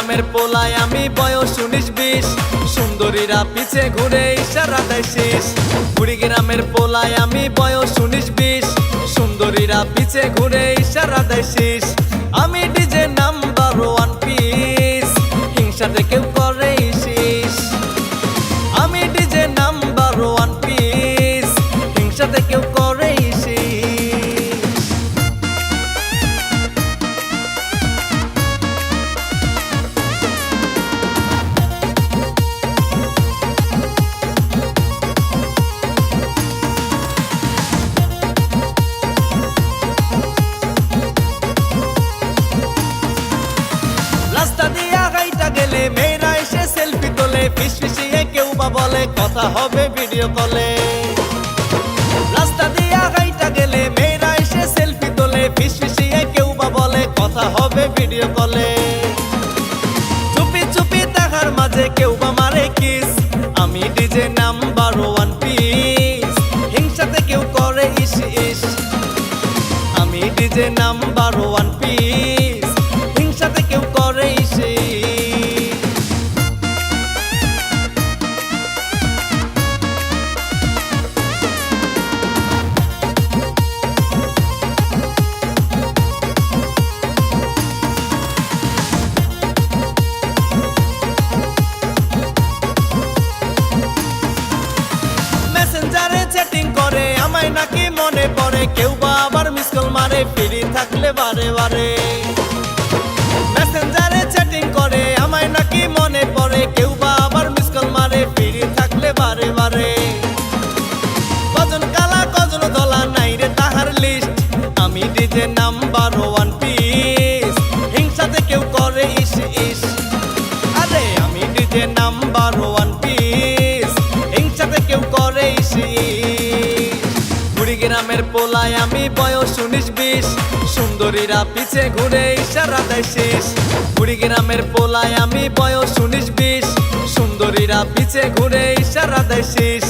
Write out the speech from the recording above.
গ্রামের পোলায় আমি বয়স 19-20, সুন্দরীরা পিছে ঘুরে ইশারা দেয় শেষ। কুড়িগ্রামের পোলায় আমি বয়স 19-20, সুন্দরীরা পিছে ঘুরে ইশারা দেয় শেষ। আমি ডিজে নাম্বার 1 পিস, হিংসাতে কেউ করে শেষ। আমি ডিজে নাম্বার 1 পিস, হিংসাতে কেউ করে শেষ। রাস্তা দিয়া গাইটা গেলে মেয়েরা এসে সেলফি তোলে, ফিসফিসিয়ে কেউ বা বলে কথা হবে ভিডিও কলে। রাস্তা দিয়া গাইটা গেলে মেয়েরা এসে সেলফি তোলে, ফিসফিসিয়ে কেউ বা বলে কথা হবে ভিডিও কলে। চুপি চুপি দেখার মাঝে কেউ বা মারে কিস, আমি ডিজে নাম্বার 1 পিস, হিংসাতে কেউ করে ইস ইস। আমি ডিজে নাম্বার 1 পিস, হিংসাতে কেউ করে ইস। মেসেঞ্জারে চ্যাটিং করে আমায় নাকি মনে পড়ে, কেউ বা আবার মিস কল মারে ফ্রি থাকলে বারে বারে। মেসেঞ্জারে চ্যাটিং করে আমায় নাকি মনে পড়ে, কেউ বা আবার মিস কল মারে ফ্রি থাকলে বারে বারে। কজন কালা কজন দলা নাই রে তাহার লিস্ট, আমি ডিজে নাম্বার 1 পিস, হিংসাতে কেউ করে ইস ইস। আরে আমি ডিজে নাম্বার 1 পিস, হিংসাতে কেউ করে ইস ইস। কুড়িগ্রামের পোলায় আমি বয়স 19-20, সুন্দরীরা পিছে ঘুরে ইশারা দেয় শেষ। কুড়িগ্রামের পোলায় আমি বয়স 19-20, সুন্দরীরা পিছে ঘুরে ইশারা দেয় শেষ।